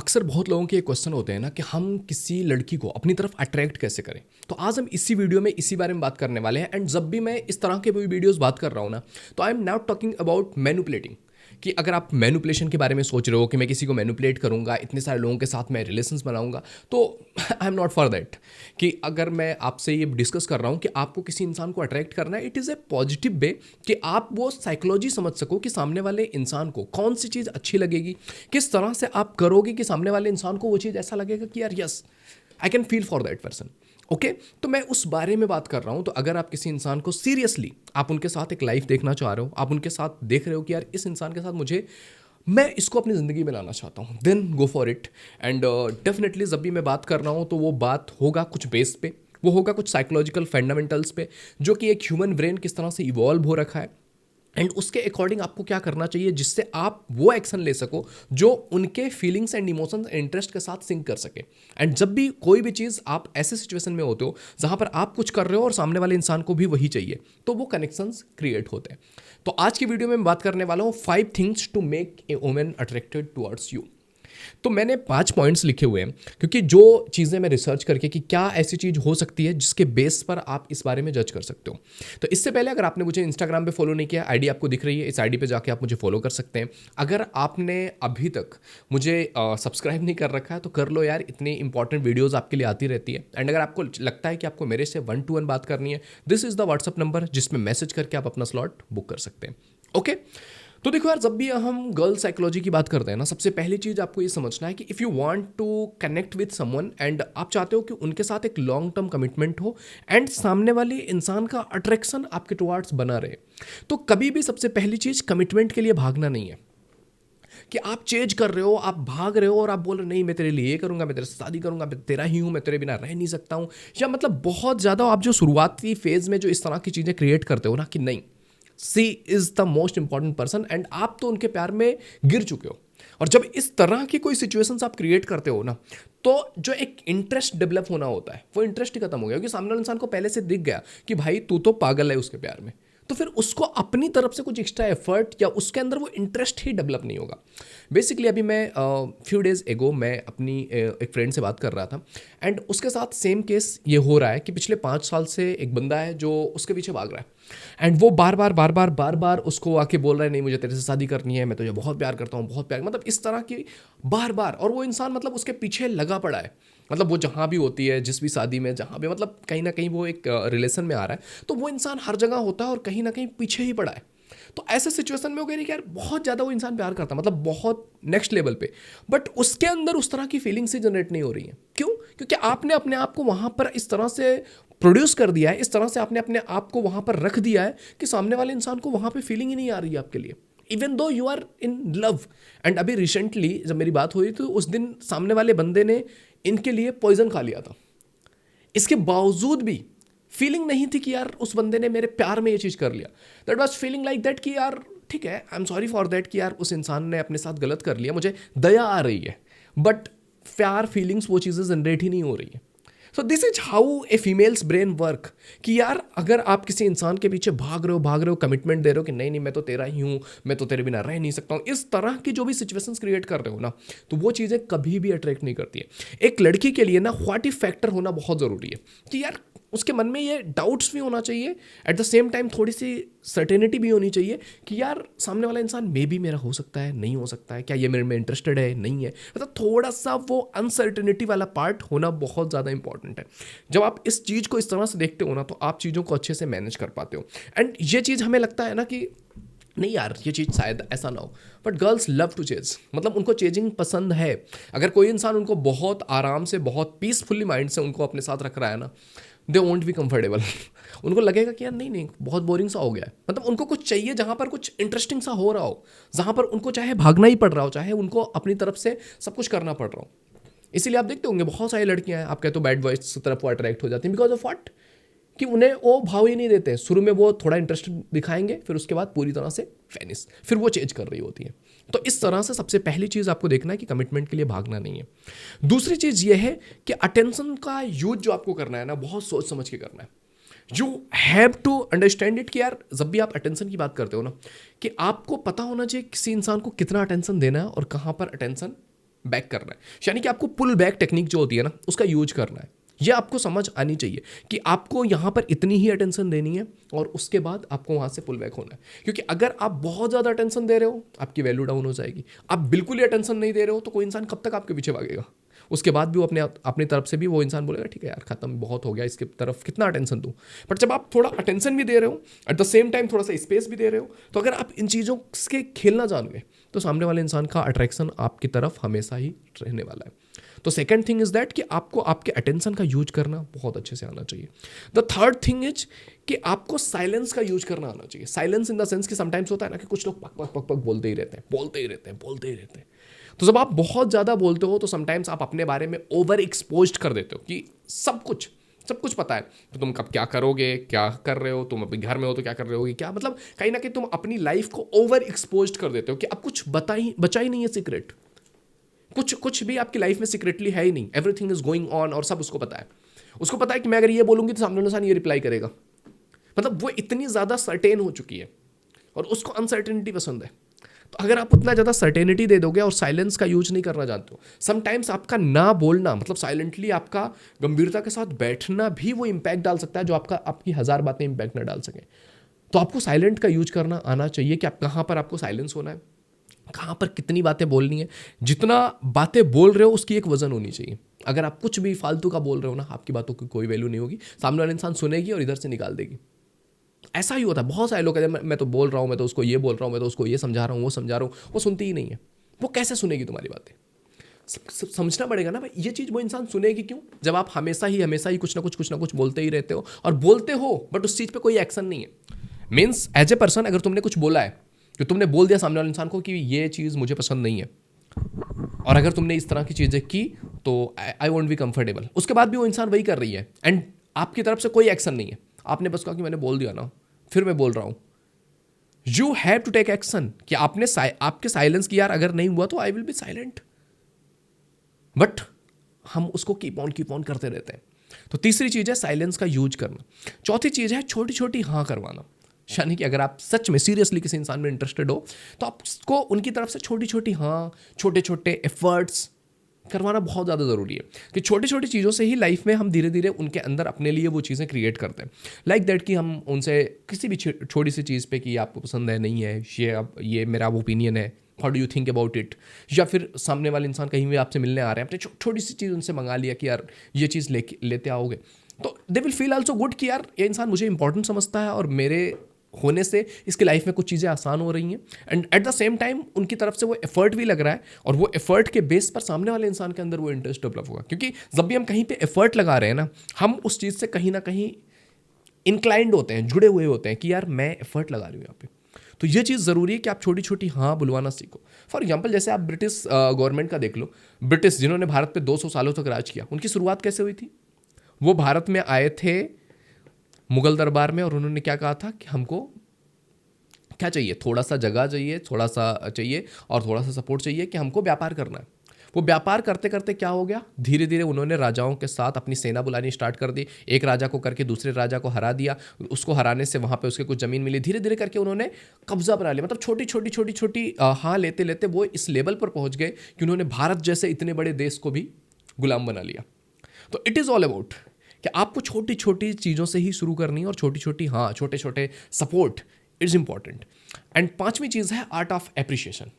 अक्सर बहुत लोगों के क्वेश्चन होते हैं ना कि हम किसी लड़की को अपनी तरफ अट्रैक्ट कैसे करें। तो आज हम इसी वीडियो में इसी बारे में बात करने वाले हैं। एंड जब भी मैं इस तरह के भी वीडियोस बात कर रहा हूँ ना, तो I am not talking about manipulating. कि अगर आप मैनिपुलेशन के बारे में सोच रहे हो कि मैं किसी को मैनिपुलेट करूंगा, इतने सारे लोगों के साथ मैं रिलेशंस बनाऊंगा, तो I am not for that. कि अगर मैं आपसे ये डिस्कस कर रहा हूँ कि आपको किसी इंसान को अट्रैक्ट करना है, it is a positive way कि आप वो साइकोलॉजी समझ सको कि सामने वाले इंसान को कौन सी चीज़ अच्छी लगेगी, किस तरह से आप करोगे कि सामने वाले इंसान को वो चीज़ ऐसा लगेगा कि यार yes, I can feel for that person. Okay, तो मैं उस बारे में बात कर रहा हूं। तो अगर आप किसी इंसान को सीरियसली, आप उनके साथ एक लाइफ देखना चाह रहे हो, आप उनके साथ देख रहे हो कि यार इस इंसान के साथ मैं इसको अपनी ज़िंदगी में लाना चाहता हूँ, then go for it. And definitely जब भी मैं बात कर रहा हूँ तो वो बात होगा कुछ बेस पे, वो होगा कुछ साइकोलॉजिकल फंडामेंटल्स पे, जो कि एक ह्यूमन ब्रेन किस तरह से इवॉल्व हो रखा है एंड उसके अकॉर्डिंग आपको क्या करना चाहिए जिससे आप वो एक्शन ले सको जो उनके फीलिंग्स एंड इमोशंस इंटरेस्ट के साथ सिंक कर सके। एंड जब भी कोई भी चीज़ आप ऐसे सिचुएशन में होते हो जहाँ पर आप कुछ कर रहे हो और सामने वाले इंसान को भी वही चाहिए, तो वो कनेक्शंस क्रिएट होते हैं। तो आज की वीडियो में मैं बात करने वाला हूँ 5 things to make a woman attracted towards you. तो मैंने 5 पॉइंट्स लिखे हुए हैं क्योंकि जो चीज़ें मैं रिसर्च करके कि क्या ऐसी चीज़ हो सकती है जिसके बेस पर आप इस बारे में जज कर सकते हो। तो इससे पहले अगर आपने मुझे इंस्टाग्राम पे फॉलो नहीं किया, आईडी आपको दिख रही है, इस आईडी पे जाके आप मुझे फॉलो कर सकते हैं। अगर आपने अभी तक मुझे सब्सक्राइब नहीं कर रखा है तो कर लो यार, इतनी इंपॉर्टेंट वीडियोज़ आपके लिए आती रहती है। एंड अगर आपको लगता है कि आपको मेरे से 1-to-1 बात करनी है, this is the WhatsApp number जिसमें मैसेज करके आप अपना स्लॉट बुक कर सकते हैं। ओके, तो देखो यार, जब भी हम गर्ल साइकोलॉजी की बात करते हैं ना, सबसे पहली चीज़ आपको ये समझना है कि if you want to connect with someone and आप चाहते हो कि उनके साथ एक लॉन्ग टर्म कमिटमेंट हो एंड सामने वाले इंसान का अट्रैक्शन आपके टुवार्ड्स बना रहे, तो कभी भी सबसे पहली चीज़ कमिटमेंट के लिए भागना नहीं है कि आप चेंज कर रहे हो, आप भाग रहे हो और आप बोल रहे हो नहीं मैं तेरे लिए ये करूंगा, मैं तेरे से शादी करूंगा, मैं तेरा ही हूँ, मैं तेरे बिना रह नहीं सकता हूँ। या मतलब बहुत ज़्यादा आप जो शुरुआती फेज़ में जो इस तरह की चीज़ें क्रिएट करते हो ना कि नहीं, she is the most important person, and आप तो उनके प्यार में गिर चुके हो। और जब इस तरह की कोई सिचुएशंस आप क्रिएट करते हो ना, तो जो एक इंटरेस्ट डेवलप होना होता है वो इंटरेस्ट ही खत्म हो गया, क्योंकि सामने वाले इंसान को पहले से दिख गया कि भाई तू तो पागल है उसके प्यार में। तो फिर उसको अपनी तरफ से कुछ एक्स्ट्रा एफर्ट या उसके अंदर वो इंटरेस्ट ही डेवलप नहीं होगा। बेसिकली अभी मैं फ्यू डेज एगो मैं अपनी एक फ्रेंड से बात कर रहा था एंड उसके साथ सेम केस ये हो रहा है कि पिछले 5 साल से एक बंदा है जो उसके पीछे भाग रहा है एंड वो बार बार उसको आके बोल रहा है नहीं मुझे तेरे से शादी करनी है, मैं तुझे बहुत प्यार करता हूँ, बहुत प्यार, मतलब इस तरह की बार बार। और वो इंसान मतलब उसके पीछे लगा पड़ा है, मतलब वो जहाँ भी होती है, जिस भी शादी में, जहाँ भी, मतलब कहीं ना कहीं वो एक रिलेशन में आ रहा है, तो वो इंसान हर जगह होता है और कहीं ना कहीं पीछे ही पड़ा है। तो ऐसे सिचुएशन में वो कह रही कि यार बहुत ज़्यादा वो इंसान प्यार करता है, मतलब बहुत नेक्स्ट लेवल पे, बट उसके अंदर उस तरह की फीलिंग्स ही जनरेट नहीं हो रही है। क्यों? क्योंकि आपने अपने आप को वहाँ पर इस तरह से प्रोड्यूस कर दिया है, इस तरह से आपने अपने आप को वहाँ पर रख दिया है कि सामने वाले इंसान को वहाँ पे फीलिंग ही नहीं आ रही है आपके लिए, even though you are in love. And अभी रिसेंटली जब मेरी बात हुई तो उस दिन सामने वाले बंदे ने इनके लिए पॉइजन खा लिया था, इसके बावजूद भी फीलिंग नहीं थी कि यार उस बंदे ने मेरे प्यार में ये चीज़ कर लिया। That was feeling like that कि यार ठीक है, I am sorry for that कि यार उस इंसान ने अपने साथ गलत कर लिया, मुझे दया आ रही है, बट प्यार फीलिंग्स वो चीज़ें जनरेट ही नहीं हो रही है। So this is how a females brain work कि यार अगर आप किसी इंसान के पीछे भाग रहे हो, कमिटमेंट दे रहे हो कि नहीं नहीं मैं तो तेरा ही हूँ, मैं तो तेरे बिना रह नहीं सकता हूँ, इस तरह की जो भी सिचुएशंस क्रिएट कर रहे हो ना, तो वो चीज़ें कभी भी अट्रैक्ट नहीं करती है। एक लड़की के लिए ना व्हाट इफ फैक्टर होना बहुत ज़रूरी है कि यार उसके मन में ये डाउट्स भी होना चाहिए, एट द सेम टाइम थोड़ी सी सर्टेनिटी भी होनी चाहिए कि यार सामने वाला इंसान मे बी मेरा हो सकता है, नहीं हो सकता है, क्या ये मेरे में इंटरेस्टेड है, नहीं है, मतलब थोड़ा सा वो अनसर्टेनिटी वाला पार्ट होना बहुत ज़्यादा इंपॉर्टेंट है। जब आप इस चीज़ को इस तरह से देखते हो ना, तो आप चीज़ों को अच्छे से मैनेज कर पाते हो। एंड ये चीज़ हमें लगता है ना कि नहीं यार ये चीज़ शायद ऐसा ना हो, but girls love to chase, मतलब उनको चेजिंग पसंद है। अगर कोई इंसान उनको बहुत आराम से, बहुत पीसफुली माइंड से उनको अपने साथ रख रहा है ना, दे वोंट बी कंफर्टेबल। उनको लगेगा कि यार नहीं नहीं बहुत बोरिंग सा हो गया है, मतलब उनको कुछ चाहिए जहाँ पर कुछ इंटरेस्टिंग सा हो रहा हो, जहाँ पर उनको चाहे भागना ही पड़ रहा हो, चाहे उनको अपनी तरफ से सब कुछ करना पड़ रहा हो। इसीलिए आप देखते होंगे बहुत सारी लड़कियां हैं, आप कहते हो बैड बॉयज की तरफ वो अट्रैक्ट हो जाती हैं, बिकॉज ऑफ व्हाट, कि उन्हें वो भाव ही नहीं देते। शुरू में वो थोड़ा इंटरेस्ट दिखाएंगे, फिर उसके बाद पूरी तरह से फेनिस, फिर वो चेंज कर रही होती है। तो इस तरह से सबसे पहली चीज़ आपको देखना है कि कमिटमेंट के लिए भागना नहीं है। दूसरी चीज़ ये है कि अटेंशन का यूज जो आपको करना है ना, बहुत सोच समझ के करना है। You have to understand it कि यार जब भी आप अटेंशन की बात करते हो ना, कि आपको पता होना चाहिए किसी इंसान को कितना अटेंशन देना है और कहाँ पर अटेंशन बैक करना है, यानी कि आपको पुल बैक टेक्निक जो होती है ना उसका यूज करना है। ये आपको समझ आनी चाहिए कि आपको यहाँ पर इतनी ही अटेंशन देनी है और उसके बाद आपको वहाँ से पुल बैक होना है। क्योंकि अगर आप बहुत ज़्यादा अटेंशन दे रहे हो आपकी वैल्यू डाउन हो जाएगी। आप बिल्कुल ही अटेंशन नहीं दे रहे हो तो कोई इंसान कब तक आपके पीछे भागेगा। उसके बाद भी वो अपनी तरफ से भी वो इंसान बोलेगा ठीक है यार खत्म, बहुत हो गया, इसके तरफ कितना अटेंशन दूँ। बट जब आप थोड़ा अटेंशन भी दे रहे हो एट द सेम टाइम थोड़ा सा स्पेस भी दे रहे हो, तो अगर आप इन चीज़ों के खेलना जान गए तो सामने वाले इंसान का अट्रैक्शन आपकी तरफ हमेशा ही रहने वाला है। तो सेकंड थिंग इज दैट कि आपको आपके अटेंशन का यूज करना बहुत अच्छे से आना चाहिए। द थर्ड थिंग इज कि आपको साइलेंस का यूज करना आना चाहिए। साइलेंस इन द सेंस कि समटाइम्स होता है ना कि कुछ लोग पक पक पक पक बोलते ही रहते हैं, बोलते ही रहते हैं, बोलते ही रहते हैं। तो जब आप बहुत ज़्यादा बोलते हो तो समटाइम्स आप अपने बारे में ओवर एक्सपोज कर देते हो कि सब कुछ पता है, तो तुम कब क्या करोगे, क्या कर रहे हो, तुम अभी घर में हो तो क्या कर रहे हो, क्या मतलब कहीं ना कहीं तुम अपनी लाइफ को ओवर एक्सपोज कर देते हो कि अब कुछ बचा ही नहीं है सीक्रेट। कुछ भी आपकी लाइफ में सीक्रेटली है ही नहीं, एवरीथिंग इज गोइंग ऑन और सब उसको पता है। उसको पता है कि मैं अगर ये बोलूंगी तो सामने वाला इंसान ये रिप्लाई करेगा। मतलब वो इतनी ज़्यादा सर्टेन हो चुकी है और उसको अनसर्टेनिटी पसंद है। तो अगर आप उतना ज़्यादा सर्टेनिटी दे दोगे और साइलेंस का यूज नहीं करना जानते हो, समटाइम्स आपका ना बोलना मतलब साइलेंटली आपका गंभीरता के साथ बैठना भी वो इंपैक्ट डाल सकता है जो आपकी 1000 बातें इंपैक्ट ना डाल सकें। तो आपको साइलेंट का यूज करना आना चाहिए कि आप कहाँ पर आपको साइलेंस होना है, कहाँ पर कितनी बातें बोलनी है। जितना बातें बोल रहे हो उसकी एक वजन होनी चाहिए। अगर आप कुछ भी फालतू का बोल रहे हो ना, आपकी बातों की कोई वैल्यू नहीं होगी, सामने वाला इंसान सुनेगी और इधर से निकाल देगी। ऐसा ही होता है, बहुत सारे लोग कहते हैं मैं तो बोल रहा हूँ, मैं तो उसको ये बोल रहा हूँ, मैं तो उसको ये समझा रहा हूँ, वो समझा रहा हूँ, वो सुनती ही नहीं है। वो कैसे सुनेगी तुम्हारी बातें? समझना पड़ेगा ना भाई, ये चीज़ वो इंसान सुनेगी क्यों जब आप हमेशा ही कुछ ना कुछ बोलते ही रहते हो और बोलते हो बट उस चीज़ पे कोई एक्शन नहीं है। मीन्स एज ए पर्सन अगर तुमने कुछ बोला है, कि तुमने बोल दिया सामने वाले इंसान को कि ये चीज़ मुझे पसंद नहीं है, और अगर तुमने इस तरह की चीज़ें की तो आई वोंट बी कंफर्टेबल, उसके बाद भी वो इंसान वही कर रही है एंड आपकी तरफ से कोई एक्शन नहीं है। आपने बस कहा कि मैंने बोल दिया ना, फिर मैं बोल रहा हूँ। You have to take action कि आपके साइलेंस की यार अगर नहीं हुआ तो I will be silent. But हम उसको कीप ऑन करते रहते हैं। तो तीसरी चीज़ है साइलेंस का यूज करना। चौथी चीज़ है छोटी छोटी हाँ करवाना। यानी कि अगर आप सच में सीरियसली किसी इंसान में इंटरेस्टेड हो तो आपको उनकी तरफ से छोटी छोटी हाँ, छोटे छोटे एफर्ट्स करवाना बहुत ज़्यादा ज़रूरी है कि छोटी छोटी चीज़ों से ही लाइफ में हम धीरे धीरे उनके अंदर अपने लिए वो चीज़ें क्रिएट करते हैं। लाइक दैट कि हम उनसे किसी भी छोटी सी चीज़ पे कि आपको पसंद है नहीं है, ये मेरा ओपिनियन है, how do you think about it, या फिर सामने वाले इंसान कहीं भी आपसे मिलने आ रहे हैं, आपने छोटी सी चीज़ उनसे मंगा लिया कि यार ये चीज़ लेते आओगे, तो they will feel also good कि यार ये इंसान मुझे इंपॉर्टेंट समझता है और मेरे होने से इसकी लाइफ में कुछ चीज़ें आसान हो रही हैं। And at the same time उनकी तरफ से वो एफर्ट भी लग रहा है और वो एफर्ट के बेस पर सामने वाले इंसान के अंदर वो इंटरेस्ट डेवलप होगा। क्योंकि जब भी हम कहीं पे एफर्ट लगा रहे हैं ना, हम उस चीज़ से कहीं ना कहीं इंक्लाइंड होते हैं, जुड़े हुए होते हैं कि यार मैं एफर्ट लगा रही हूँ यहाँ पे। तो ये चीज़ ज़रूरी है कि आप छोटी छोटी हाँ बुलवाना सीखो। फॉर एग्जाम्पल जैसे आप ब्रिटिश गवर्नमेंट का देख लो। ब्रिटिश जिन्होंने भारत पे 200 सालों तक राज किया, उनकी शुरुआत कैसे हुई थी? वो भारत में आए थे मुगल दरबार में और उन्होंने क्या कहा था कि हमको क्या चाहिए, थोड़ा सा जगह चाहिए, थोड़ा सा चाहिए और थोड़ा सा सपोर्ट चाहिए कि हमको व्यापार करना है। वो व्यापार करते करते क्या हो गया, धीरे धीरे उन्होंने राजाओं के साथ अपनी सेना बुलानी स्टार्ट कर दी। एक राजा को करके दूसरे राजा को हरा दिया, उसको हराने से वहाँ पे उसके कुछ ज़मीन मिली, धीरे धीरे करके उन्होंने कब्जा बना लिया। मतलब छोटी छोटी हाँ लेते लेते वो इस लेवल पर पहुँच गए कि उन्होंने भारत जैसे इतने बड़े देश को भी गुलाम बना लिया। तो इट इज़ ऑल अबाउट कि आपको छोटी छोटी चीज़ों से ही शुरू करनी है और छोटी छोटी हाँ, छोटे छोटे सपोर्ट इज़ इंपॉर्टेंट। एंड पांचवी चीज़ है art of appreciation.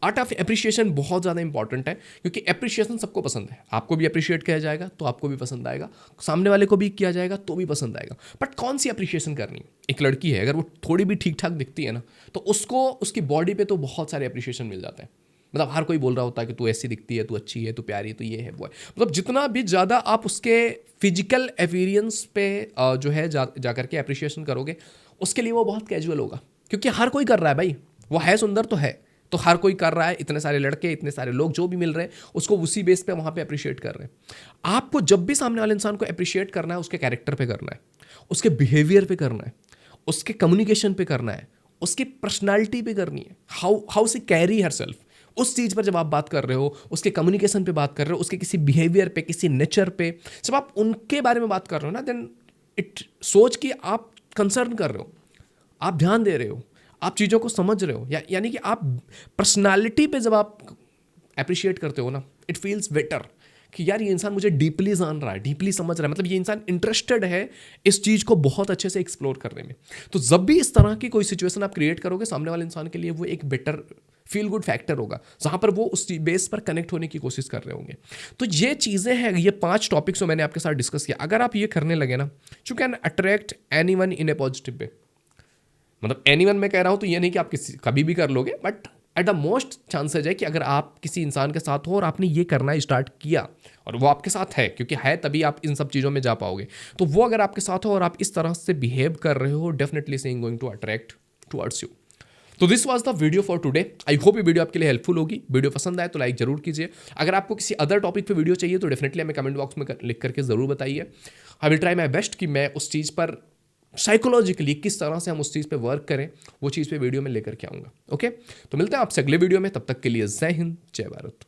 Art of appreciation बहुत ज़्यादा इंपॉर्टेंट है क्योंकि एप्रिशिएशन सबको पसंद है। आपको भी अप्रिशिएट किया जाएगा तो आपको भी पसंद आएगा, सामने वाले को भी किया जाएगा तो भी पसंद आएगा। बट कौन सी अप्रिशिएशन करनी है? एक लड़की है, अगर वो थोड़ी भी ठीक ठाक दिखती है ना तो उसको उसकी बॉडी पे तो बहुत सारे अप्रिशिएशन मिल जाते हैं। मतलब हर कोई बोल रहा होता है कि तू ऐसी दिखती है, तू अच्छी है, तू प्यारी है, तू ये है वो है। मतलब जितना भी ज़्यादा आप उसके फिजिकल अपीयरेंस पे जो है जा करके अप्रिशिएशन करोगे, उसके लिए वो बहुत कैजुअल होगा क्योंकि हर कोई कर रहा है भाई। वो है सुंदर तो है, तो हर कोई कर रहा है, इतने सारे लड़के, इतने सारे लोग जो भी मिल रहे हैं उसको उसी बेस पे वहाँ पे अप्रिशिएट कर रहे हैं। आपको जब भी सामने वाले इंसान को अप्रिशिएट करना है, उसके कैरेक्टर पे करना है, उसके बिहेवियर पे करना है, उसके कम्युनिकेशन पे करना है, उसकी पर्सनालिटी पे करनी है, हाउ से कैरी हर सेल्फ। उस चीज़ पर जब आप बात कर रहे हो, उसके कम्युनिकेशन पे बात कर रहे हो, उसके किसी बिहेवियर पे, किसी नेचर पे, जब आप उनके बारे में बात कर रहे हो ना, देन इट सोच कि आप कंसर्न कर रहे हो, आप ध्यान दे रहे हो, आप चीज़ों को समझ रहे हो, यानी कि आप पर्सनालिटी पे जब आप अप्रिशिएट करते हो ना, इट फील्स बेटर कि यार ये इंसान मुझे डीपली जान रहा है, डीपली समझ रहा है, मतलब ये इंसान इंटरेस्टेड है इस चीज़ को बहुत अच्छे से एक्सप्लोर करने में। तो जब भी इस तरह की कोई सिचुएशन आप क्रिएट करोगे, सामने वाले इंसान के लिए वो एक बेटर फील गुड फैक्टर होगा, जहाँ पर वो उस बेस पर कनेक्ट होने की कोशिश कर रहे होंगे। तो ये चीज़ें हैं, ये 5 टॉपिक्स जो मैंने आपके साथ डिस्कस किया, अगर आप ये करने लगे ना, you can attract anyone in A positive way. मतलब एनीवन मैं कह रहा हूँ तो ये नहीं कि आप किसी कभी भी कर लोगे, but at the most chances है कि अगर आप किसी इंसान के साथ हो और आपने ये करना स्टार्ट किया और वो आपके साथ है, क्योंकि है तभी आप इन सब चीज़ों में जा पाओगे, तो वो अगर आपके साथ हो और आप इस तरह से बिहेव कर रहे हो, डेफिनेटली से going to attract towards you. तो this was the video for today. I hope ये वीडियो आपके लिए हेल्पफुल होगी। वीडियो पसंद आए तो लाइक जरूर कीजिए। अगर आपको किसी अदर टॉपिक पे वीडियो चाहिए तो डेफिनेटली हमें कमेंट बॉक्स में लिख करके ज़रूर बताइए। I will try my best कि मैं उस चीज़ पर साइकोलॉजिकली किस तरह से हम उस चीज़ पे वर्क करें, वो चीज़ पे वीडियो में लेकर के आऊँगा। ओके, तो मिलते हैं आपसे अगले वीडियो में। तब तक के लिए जय हिंद, जय भारत।